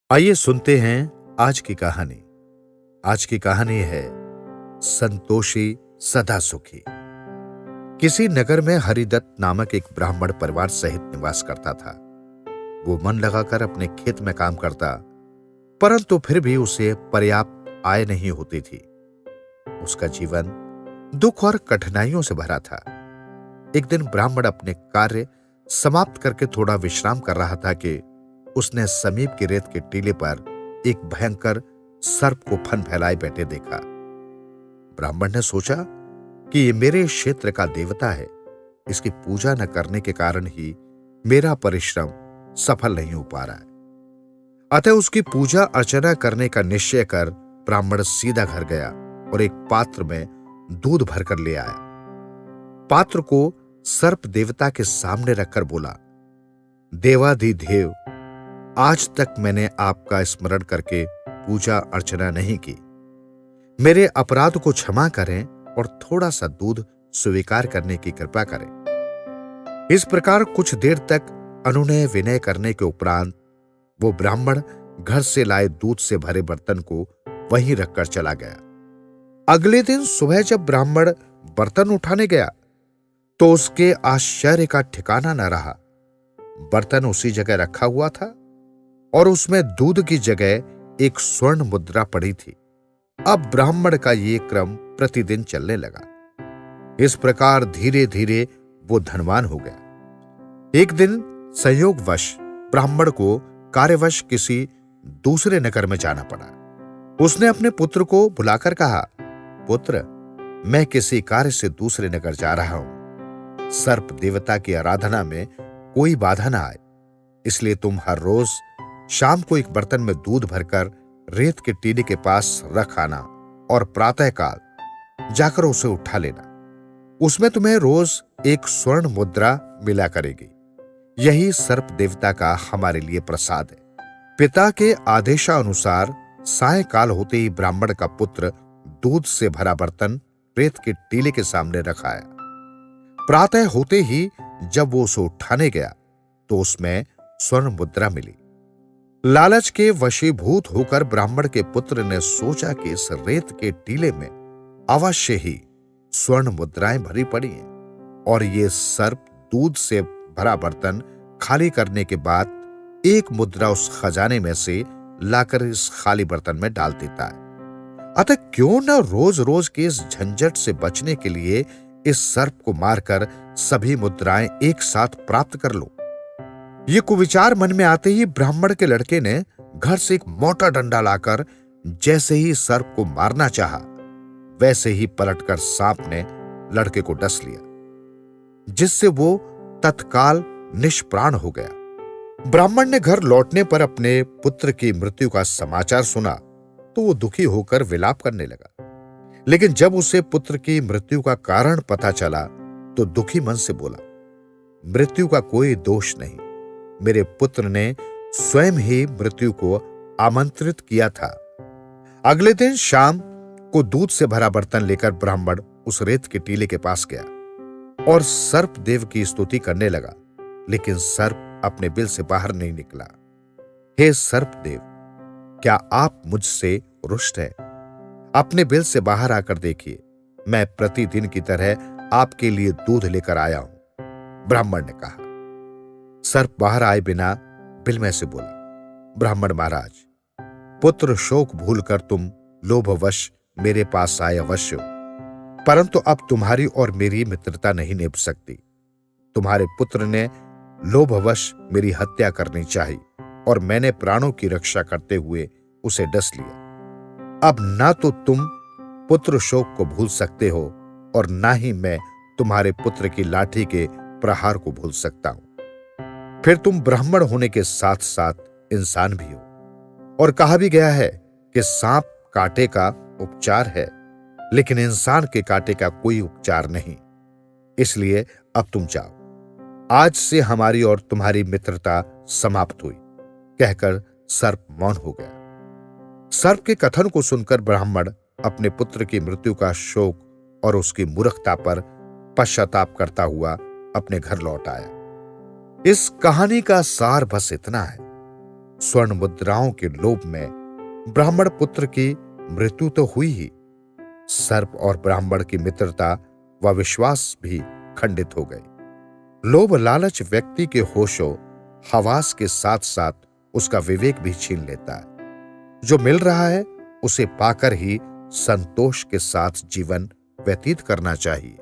आइए सुनते हैं आज की कहानी। आज की कहानी है संतोषी सदा सुखी। किसी नगर में हरिदत्त नामक एक ब्राह्मण परिवार सहित निवास करता था। वो मन लगाकर अपने खेत में काम करता, परंतु फिर भी उसे पर्याप्त आय नहीं होती थी। उसका जीवन दुख और कठिनाइयों से भरा था। एक दिन ब्राह्मण अपने कार्य समाप्त करके थोड़ा विश्राम कर रहा था कि उसने समीप की रेत के टीले पर एक भयंकर सर्प को फन फैलाए बैठे देखा। ब्राह्मण ने सोचा कि ये मेरे क्षेत्र का देवता है, इसकी पूजा न करने के कारण ही मेरा परिश्रम सफल नहीं हो पा रहा है। अतः उसकी पूजा अर्चना करने का निश्चय कर ब्राह्मण सीधा घर गया और एक पात्र में दूध भरकर ले आया। पात्र को सर्प देवता के सामने रखकर बोला, देवाधिदेव, आज तक मैंने आपका स्मरण करके पूजा अर्चना नहीं की। मेरे अपराध को क्षमा करें और थोड़ा सा दूध स्वीकार करने की कृपा करें। इस प्रकार कुछ देर तक अनुनय विनय करने के उपरांत वो ब्राह्मण घर से लाए दूध से भरे बर्तन को वहीं रखकर चला गया। अगले दिन सुबह जब ब्राह्मण बर्तन उठाने गया तो उसके आश्चर्य का ठिकाना न रहा। बर्तन उसी जगह रखा हुआ था और उसमें दूध की जगह एक स्वर्ण मुद्रा पड़ी थी। अब ब्राह्मण का ये क्रम प्रतिदिन चलने लगा। इस प्रकार धीरे धीरे वो धनवान हो गया। एक दिन संयोगवश ब्राह्मण को कार्यवश किसी दूसरे नगर में जाना पड़ा। उसने अपने पुत्र को बुलाकर कहा, पुत्र, मैं किसी कार्य से दूसरे नगर जा रहा हूं। सर्प देवता की आराधना में कोई बाधा ना आए, इसलिए तुम हर रोज शाम को एक बर्तन में दूध भरकर रेत के टीले के पास रख आना और प्रातःकाल जाकर उसे उठा लेना। उसमें तुम्हें रोज एक स्वर्ण मुद्रा मिला करेगी। यही सर्प देवता का हमारे लिए प्रसाद है। पिता के आदेशानुसार सायंकाल होते ही ब्राह्मण का पुत्र दूध से भरा बर्तन रेत के टीले के सामने रखाया। प्रातः होते ही जब वो उसे उठाने गया तो उसमें स्वर्ण मुद्रा मिली। लालच के वशीभूत होकर ब्राह्मण के पुत्र ने सोचा कि इस रेत के टीले में अवश्य ही स्वर्ण मुद्राएं भरी पड़ी हैं और ये सर्प दूध से भरा बर्तन खाली करने के बाद एक मुद्रा उस खजाने में से लाकर इस खाली बर्तन में डाल देता है। अतः क्यों न रोज रोज के इस झंझट से बचने के लिए इस सर्प को मारकर सभी मुद्राएं एक साथ प्राप्त कर लो। ये कुविचार मन में आते ही ब्राह्मण के लड़के ने घर से एक मोटा डंडा लाकर जैसे ही सर्प को मारना चाहा, वैसे ही पलटकर सांप ने लड़के को डस लिया, जिससे वो तत्काल निष्प्राण हो गया। ब्राह्मण ने घर लौटने पर अपने पुत्र की मृत्यु का समाचार सुना तो वो दुखी होकर विलाप करने लगा। लेकिन जब उसे पुत्र की मृत्यु का कारण पता चला तो दुखी मन से बोला, मृत्यु का कोई दोष नहीं, मेरे पुत्र ने स्वयं ही मृत्यु को आमंत्रित किया था। अगले दिन शाम को दूध से भरा बर्तन लेकर ब्राह्मण उस रेत के टीले के पास गया और सर्प देव की स्तुति करने लगा, लेकिन सर्प अपने बिल से बाहर नहीं निकला। हे सर्प देव, क्या आप मुझसे रुष्ट हैं? अपने बिल से बाहर आकर देखिए, मैं प्रतिदिन की तरह आपके लिए दूध लेकर आया हूं। ब्राह्मण ने कहा। सर्प बाहर आए बिना बिल में से बोला, ब्राह्मण महाराज, पुत्र शोक भूलकर तुम लोभवश मेरे पास आए अवश्य हो, परंतु अब तुम्हारी और मेरी मित्रता नहीं निभ सकती। तुम्हारे पुत्र ने लोभवश मेरी हत्या करनी चाहिए और मैंने प्राणों की रक्षा करते हुए उसे डस लिया। अब ना तो तुम पुत्र शोक को भूल सकते हो और ना ही मैं तुम्हारे पुत्र की लाठी के प्रहार को भूल सकता हूं। फिर तुम ब्राह्मण होने के साथ साथ इंसान भी हो, और कहा भी गया है कि सांप कांटे का उपचार है, लेकिन इंसान के कांटे का कोई उपचार नहीं। इसलिए अब तुम जाओ, आज से हमारी और तुम्हारी मित्रता समाप्त हुई। कहकर सर्प मौन हो गया। सर्प के कथन को सुनकर ब्राह्मण अपने पुत्र की मृत्यु का शोक और उसकी मूर्खता पर पश्चाताप करता हुआ अपने घर लौट आया। इस कहानी का सार बस इतना है स्वर्ण मुद्राओं के लोभ में ब्राह्मण पुत्र की मृत्यु तो हुई ही, सर्प और ब्राह्मण की मित्रता व विश्वास भी खंडित हो गए। लोभ लालच व्यक्ति के होशो हवास के साथ साथ उसका विवेक भी छीन लेता है। जो मिल रहा है उसे पाकर ही संतोष के साथ जीवन व्यतीत करना चाहिए।